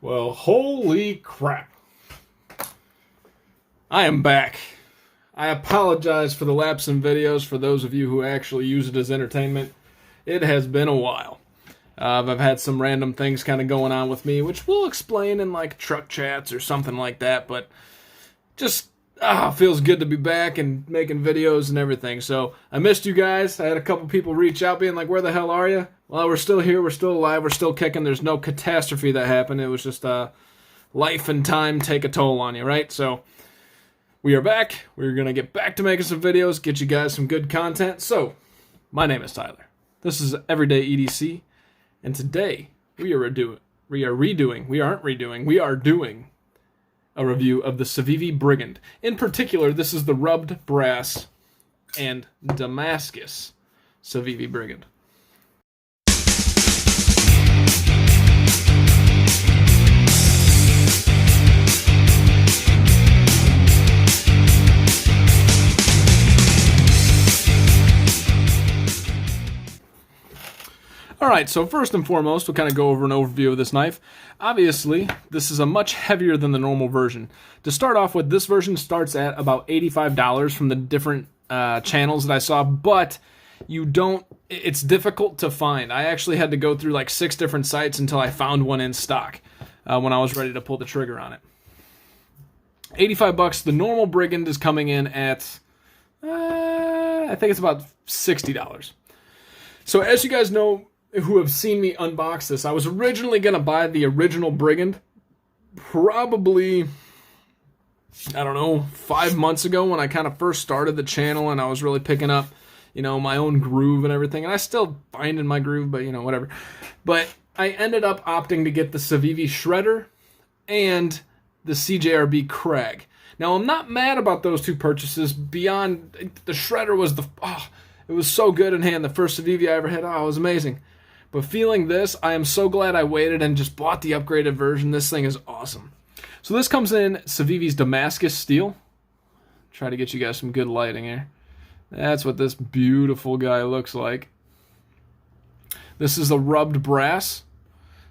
Well, holy crap. I am back. I apologize for the lapse in videos for those of you who actually use it as entertainment. It has been a while. I've had some random things kind of going on with me, which we'll explain in like truck chats or something like that, but just feels good to be back and making videos and everything. So I missed you guys. I had a couple people reach out being like, where the hell are you? Well, we're still here. We're still alive. We're still kicking. There's no catastrophe that happened. It was just life and time take a toll on you, right? So we are back. We're going to get back to making some videos, get you guys some good content. So my name is Tyler. This is Everyday EDC. And today we are doing a review of the Civivi Brigand. In particular, this is the rubbed brass and Damscus Civivi Brigand. Alright, so first and foremost, we'll kind of go over an overview of this knife. Obviously, this is a much heavier than the normal version. To start off with, this version starts at about $85 from the different channels that I saw, but it's difficult to find. I actually had to go through like 6 different sites until I found one in stock when I was ready to pull the trigger on it. 85 bucks. The normal Brigand is coming in at, I think it's about $60. So as you guys know, who have seen me unbox this, I was originally going to buy the original Brigand probably, I don't know, 5 months ago when I kind of first started the channel and I was really picking up, my own groove and everything. And I still finding my groove, but, whatever. But I ended up opting to get the Civivi Shredder and the CJRB Crag. Now, I'm not mad about those two purchases beyond the Shredder was it was so good in hand. The first Civivi I ever had, it was amazing. But feeling this, I am so glad I waited and just bought the upgraded version. This thing is awesome. So this comes in Civivi's Damscus steel. Try to get you guys some good lighting here. That's what this beautiful guy looks like. This is a rubbed brass.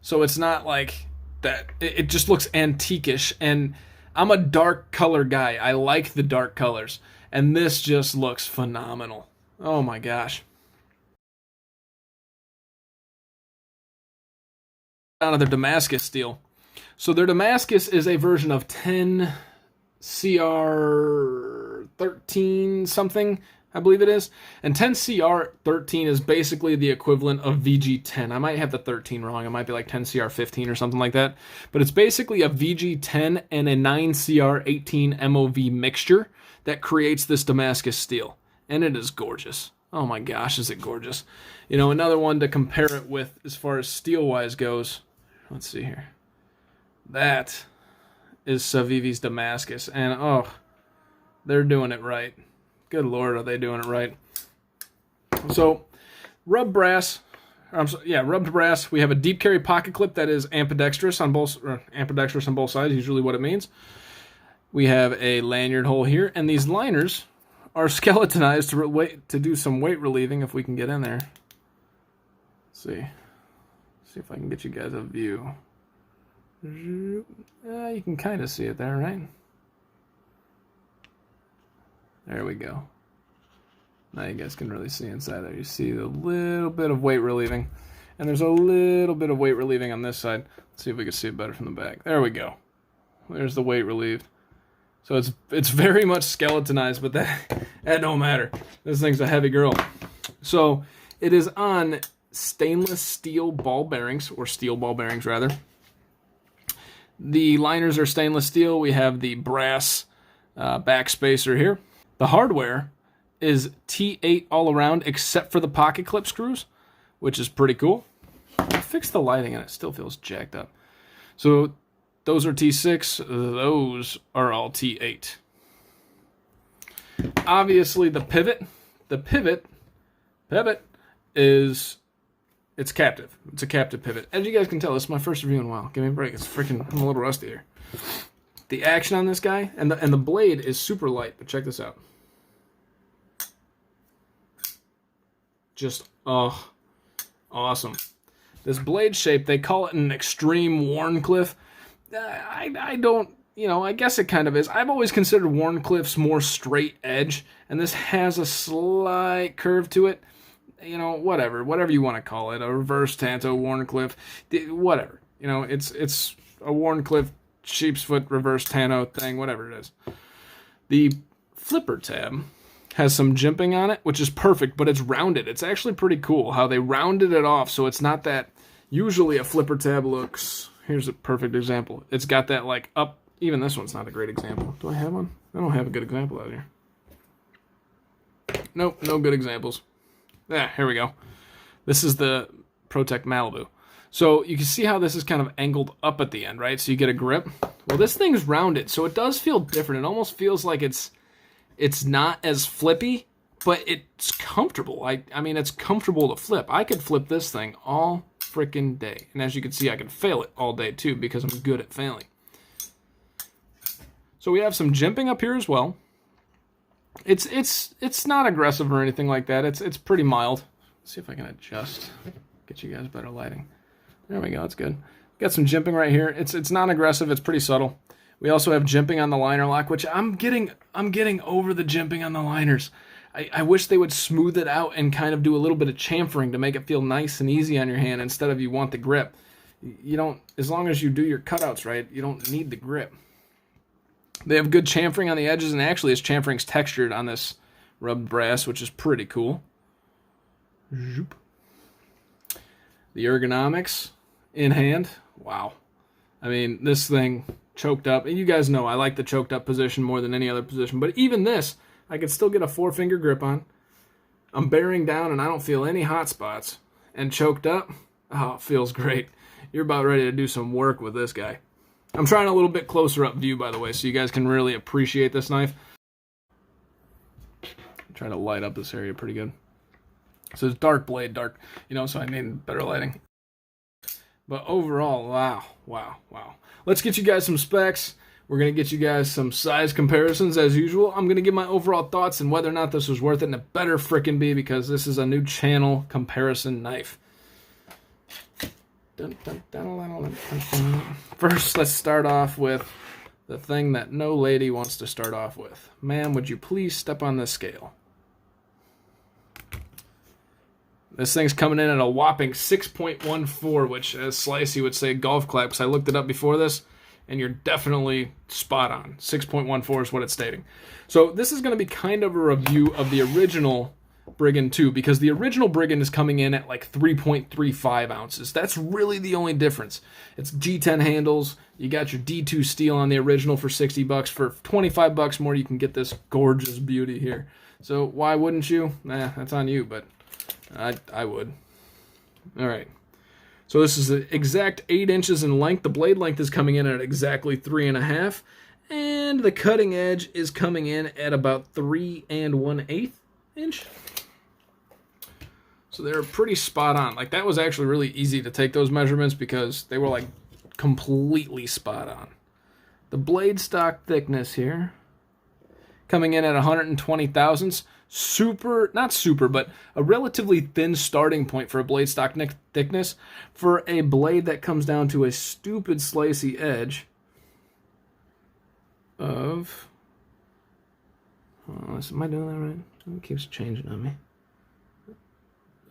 So it's not like that. It just looks antique-ish. And I'm a dark color guy. I like the dark colors. And this just looks phenomenal. Oh my gosh. Down to their Damscus steel. So their Damscus is a version of 10 CR 13 something, I believe it is. And 10 CR 13 is basically the equivalent of VG10. I might have the 13 wrong. It might be like 10 CR 15 or something like that. But it's basically a VG10 and a 9 CR 18 MOV mixture that creates this Damscus steel. And it is gorgeous. Oh my gosh, is it gorgeous. Another one to compare it with as far as steel-wise goes. Let's see here. That is Civivi's Damscus. And, they're doing it right. Good Lord, are they doing it right. So, rubbed brass. Rubbed brass. We have a deep carry pocket clip that is ambidextrous on both sides, usually what it means. We have a lanyard hole here, and these liners are skeletonized to do some weight relieving if we can get in there. Let's see if I can get you guys a view. You can kind of see it there, right? There we go. Now you guys can really see inside there. You see a little bit of weight relieving. And there's a little bit of weight relieving on this side. Let's see if we can see it better from the back. There we go. There's the weight relieved. So it's very much skeletonized, but that don't matter. This thing's a heavy girl. So it is on stainless steel ball bearings, or steel ball bearings rather. The liners are stainless steel. We have the brass back spacer here. The hardware is T8 all around except for the pocket clip screws, which is pretty cool. I fixed the lighting and it still feels jacked up. So those are T6, those are all T8. Obviously the pivot is, it's captive. It's a captive pivot. As you guys can tell, this is my first review in a while. Give me a break, I'm a little rusty here. The action on this guy, and the blade is super light, but check this out. Just, awesome. This blade shape, they call it an extreme Warncliffe. I don't, I guess it kind of is. I've always considered Wharncliffe's more straight edge, and this has a slight curve to it. Whatever you want to call it, a reverse Tanto Wharncliffe, whatever. It's a Wharncliffe sheepsfoot reverse Tanto thing, whatever it is. The flipper tab has some jimping on it, which is perfect, but it's rounded. It's actually pretty cool how they rounded it off, so it's not that. Usually a flipper tab looks. Here's a perfect example. It's got that like up. Even this one's not a great example. Do I have one? I don't have a good example out here. Nope, no good examples. Here we go. This is the Protect Malibu. So you can see how this is kind of angled up at the end, right? So you get a grip. Well, this thing's rounded, so it does feel different. It almost feels like it's not as flippy, but it's comfortable. I mean, it's comfortable to flip. I could flip this thing all freaking day. And as you can see, I can fail it all day too because I'm good at failing. So we have some jimping up here as well. It's not aggressive or anything like that. It's pretty mild. Let's see if I can adjust. Get you guys better lighting. There we go. That's good. Got some jimping right here. It's not aggressive. It's pretty subtle. We also have jimping on the liner lock, which I'm getting over the jimping on the liners. I wish they would smooth it out and kind of do a little bit of chamfering to make it feel nice and easy on your hand instead of you want the grip. You don't, as long as you do your cutouts right, you don't need the grip. They have good chamfering on the edges, and actually its chamfering's textured on this rubbed brass, which is pretty cool. The ergonomics in hand, wow. I mean, this thing choked up. And you guys know I like the choked up position more than any other position, but even this, I could still get a 4-finger grip on. I'm bearing down and I don't feel any hot spots. And choked up, oh, it feels great. You're about ready to do some work with this guy. I'm trying a little bit closer up view, by the way, so you guys can really appreciate this knife. Try to light up this area pretty good. So it's dark blade, so I need better lighting. But overall, wow. Let's get you guys some specs. We're going to get you guys some size comparisons as usual. I'm going to give my overall thoughts and whether or not this was worth it, and it better frickin' be because this is a new channel comparison knife. First, let's start off with the thing that no lady wants to start off with. Ma'am, would you please step on this scale? This thing's coming in at a whopping 6.14, which, as Slicey would say, golf clap, because I looked it up before this, and you're definitely spot on. 6.14 is what it's stating. So this is going to be kind of a review of the original Brigand 2, because the original Brigand is coming in at like 3.35 ounces. That's really the only difference. It's G10 handles. You got your D2 steel on the original for $60. For $25 more, you can get this gorgeous beauty here. So why wouldn't you? That's on you, but I would. All right. So this is the exact 8 inches in length. The blade length is coming in at exactly 3.5, and the cutting edge is coming in at about 3 1/8 inch. So they're pretty spot on. Like, that was actually really easy to take those measurements because they were like completely spot on. The blade stock thickness here coming in at 120 thousandths. Not super, but a relatively thin starting point for a blade stock thickness for a blade that comes down to a stupid slicey edge of... am I doing that right? It keeps changing on me.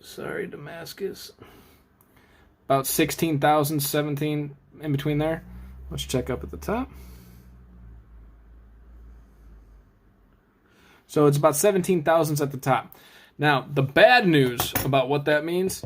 Sorry, Damscus. About 16 thousandths, 17 in between there. Let's check up at the top. So it's about 17 thousandths at the top. Now, the bad news about what that means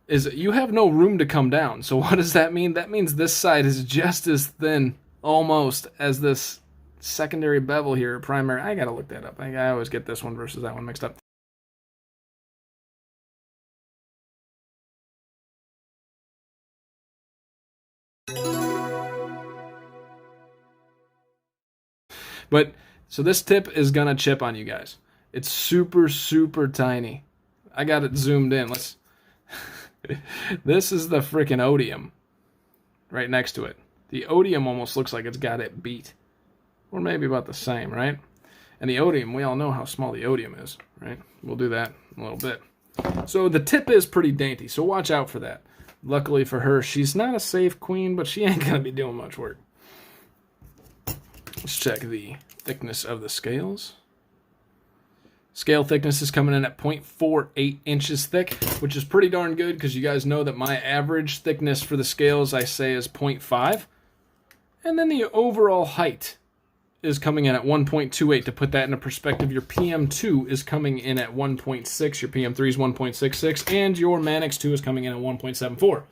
is you have no room to come down. So what does that mean? That means this side is just as thin, almost, as this secondary bevel here, primary. I gotta look that up. I always get this one versus that one mixed up. But so this tip is gonna chip on you guys. It's super, super tiny. I got it zoomed in. Let's. This is the freaking odium right next to it. The odium almost looks like it's got it beat, or maybe about the same, right? And the odium, we all know how small the odium is, right? We'll do that in a little bit. So the tip is pretty dainty, so watch out for that. Luckily for her, she's not a safe queen, but she ain't gonna be doing much work. Let's check the thickness of the scales. Scale thickness is coming in at 0.48 inches thick, which is pretty darn good because you guys know that my average thickness for the scales I say is 0.5. And then the overall height is coming in at 1.28. To put that into perspective, your PM2 is coming in at 1.6, your PM3 is 1.66, and your Mannix 2 is coming in at 1.74.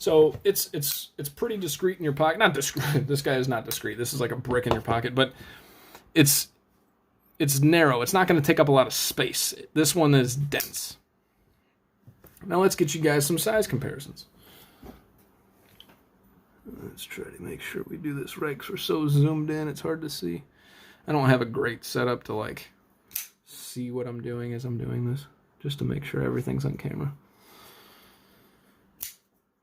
So it's pretty discreet in your pocket. Not discreet. This guy is not discreet. This is like a brick in your pocket, but it's narrow. It's not going to take up a lot of space. This one is dense. Now let's get you guys some size comparisons. Let's try to make sure we do this right because we're so zoomed in it's hard to see. I don't have a great setup to like see what I'm doing as I'm doing this, just to make sure everything's on camera.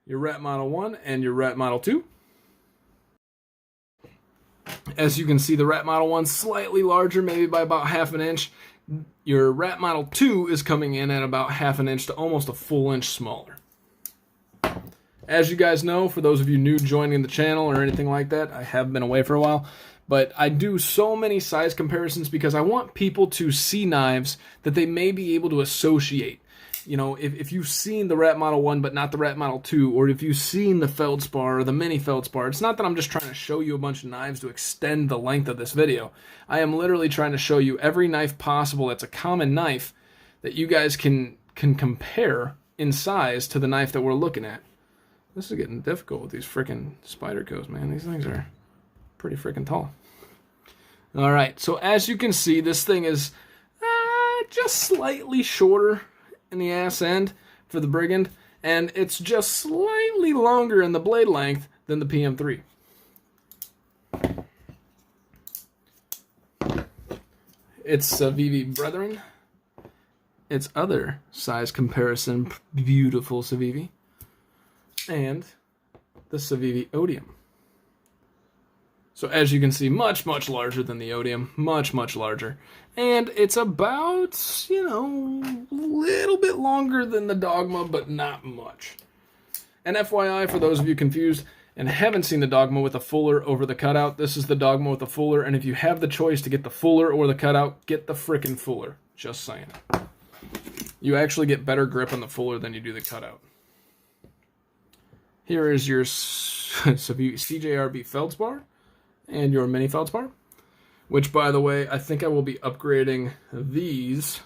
Your Rat Model 1 and your Rat Model 2. As you can see, the Rat Model 1's slightly larger, maybe by about half an inch. Your Rat Model 2 is coming in at about half an inch to almost a full inch smaller. As you guys know, for those of you new joining the channel or anything like that, I have been away for a while, but I do so many size comparisons because I want people to see knives that they may be able to associate. You know, if you've seen the Rat Model 1 but not the Rat Model 2, or if you've seen the Feldspar or the Mini Feldspar, it's not that I'm just trying to show you a bunch of knives to extend the length of this video. I am literally trying to show you every knife possible that's a common knife that you guys can compare in size to the knife that we're looking at. This is getting difficult with these freaking Spydercos, man. These things are pretty freaking tall. All right, so as you can see, this thing is just slightly shorter in the ass end for the Brigand, and it's just slightly longer in the blade length than the PM3. It's Civivi Brethren. It's other size comparison, beautiful Civivi. And the Civivi Odium. So as you can see, much, much larger than the Odium. Much, much larger. And it's about, you know, a little bit longer than the Dogma, but not much. And FYI, for those of you confused and haven't seen the Dogma with a fuller over the cutout, this is the Dogma with a fuller, and if you have the choice to get the fuller or the cutout, get the frickin' fuller. Just saying. You actually get better grip on the fuller than you do the cutout. Here is your CJRB Feldspar and your Mini Feldspar, which, by the way, I think I will be upgrading these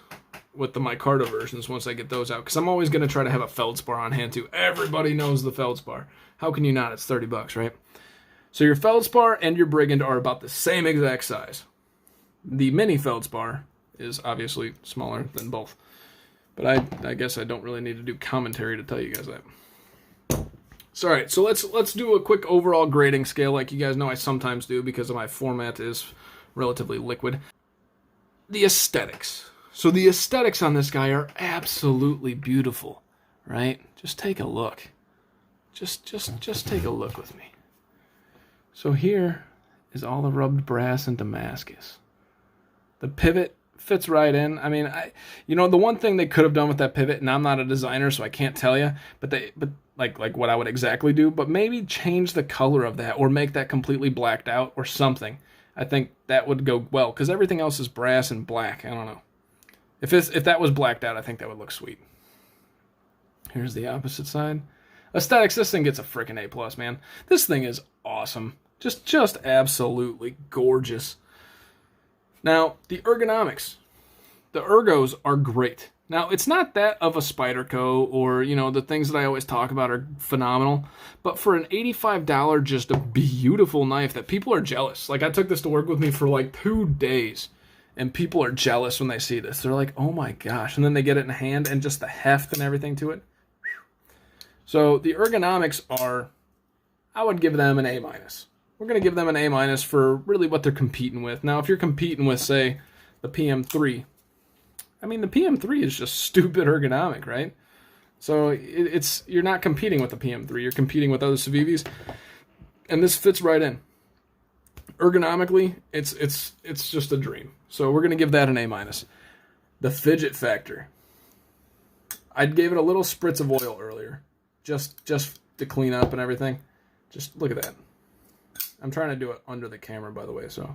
with the micarta versions once I get those out, because I'm always going to try to have a Feldspar on hand too. Everybody knows the Feldspar. How can you not? It's $30, right? So your Feldspar and your Brigand are about the same exact size. The Mini Feldspar is obviously smaller than both, but I guess I don't really need to do commentary to tell you guys that. So, all right, so let's do a quick overall grading scale like you guys know I sometimes do because my format is relatively liquid. The aesthetics. So the aesthetics on this guy are absolutely beautiful, right? Just take a look. Just take a look with me. So here is all the rubbed brass and Damscus. The pivot fits right in. I mean, you know, the one thing they could have done with that pivot, and I'm not a designer, so I can't tell you, but like what I would exactly do, but maybe change the color of that or make that completely blacked out or something. I think that would go well because everything else is brass and black. I don't know. If that was blacked out, I think that would look sweet. Here's the opposite side. Aesthetics, this thing gets a freaking A+, man. This thing is awesome. Just absolutely gorgeous. Now, the ergonomics. The ergos are great. Now, it's not that of a Spyderco or, you know, the things that I always talk about are phenomenal. But for an $85, just a beautiful knife that people are jealous. Like, I took this to work with me for like 2 days. And people are jealous when they see this. They're like, oh my gosh. And then they get it in hand and just the heft and everything to it. So the ergonomics are, I would give them an A-. We're going to give them an A- for really what they're competing with. Now, if you're competing with, say, the PM3, I mean, the PM3 is just stupid ergonomic, right? So you're not competing with the PM3. You're competing with other Civivis, and this fits right in. Ergonomically, it's just a dream. So we're going to give that an A-. The fidget factor. I gave it a little spritz of oil earlier, just to clean up and everything. Just look at that. I'm trying to do it under the camera, by the way, so.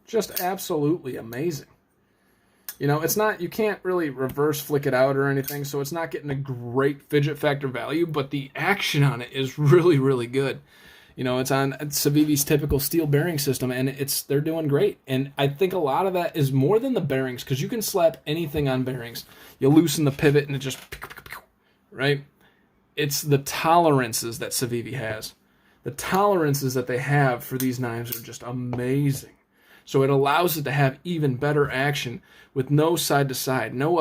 Just absolutely amazing. You know, it's not, you can't really reverse flick it out or anything, so it's not getting a great fidget factor value, but the action on it is really, really good. You know, it's on Civivi's typical steel bearing system, and they're doing great. And I think a lot of that is more than the bearings, because you can slap anything on bearings. You loosen the pivot, and it just, right? It's the tolerances that Civivi has. The tolerances that they have for these knives are just amazing. So it allows it to have even better action with no side to side, no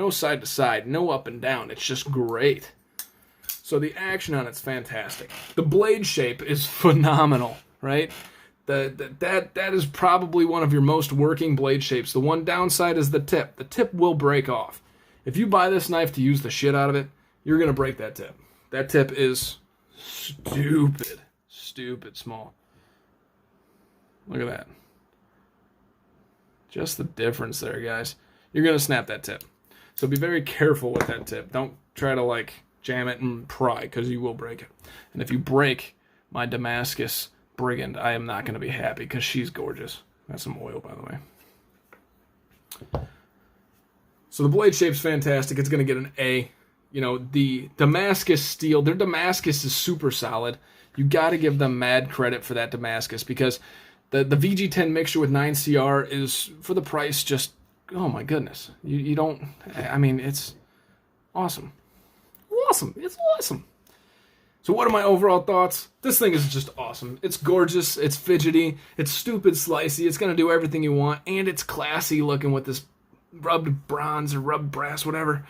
side to side, no up and down. It's just great. So the action on it's fantastic. The blade shape is phenomenal, right? That is probably one of your most working blade shapes. The one downside is the tip. The tip will break off. If you buy this knife to use the shit out of it, you're going to break that tip. That tip is stupid small. Look at that. Just the difference there, guys. You're going to snap that tip. So be very careful with that tip. Don't try to, like, jam it and pry, because you will break it. And if you break my Damscus Brigand, I am not going to be happy, because she's gorgeous. That's some oil, by the way. So the blade shape's fantastic. It's going to get an A. You know, the Damscus steel, their Damscus is super solid. You got to give them mad credit for that Damscus, because the VG10 mixture with 9CR is, for the price, just, oh my goodness. You don't, I mean, it's awesome. Awesome. It's awesome. So what are my overall thoughts? This thing is just awesome. It's gorgeous. It's fidgety. It's stupid slicey. It's going to do everything you want. And it's classy looking with this rubbed bronze or rubbed brass, whatever.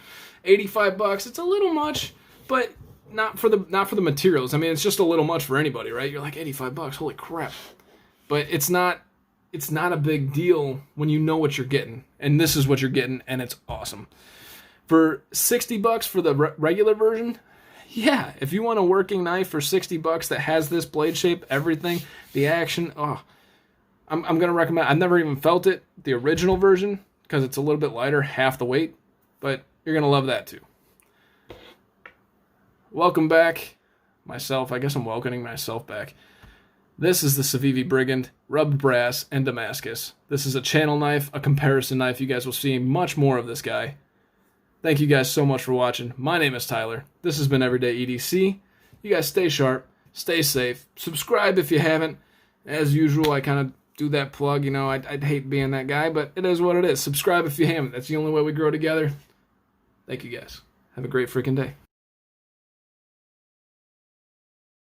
$85. It's a little much, but not for the materials. I mean, it's just a little much for anybody, right? You're like, $85. Holy crap. But it's not a big deal when you know what you're getting. And this is what you're getting, and it's awesome. For $60 for the regular version, yeah, if you want a working knife for $60 that has this blade shape, everything, the action, I'm going to recommend. I've never even felt it, the original version, because it's a little bit lighter, half the weight, but you're going to love that too. Welcome back. I guess I'm welcoming myself back. This is the Civivi Brigand, rubbed brass, and Damscus. This is a channel knife, a comparison knife. You guys will see much more of this guy. Thank you guys so much for watching. My name is Tyler. This has been Everyday EDC. You guys stay sharp, stay safe. Subscribe if you haven't. As usual, I kind of do that plug. You know, I'd hate being that guy, but it is what it is. Subscribe if you haven't. That's the only way we grow together. Thank you guys. Have a great freaking day.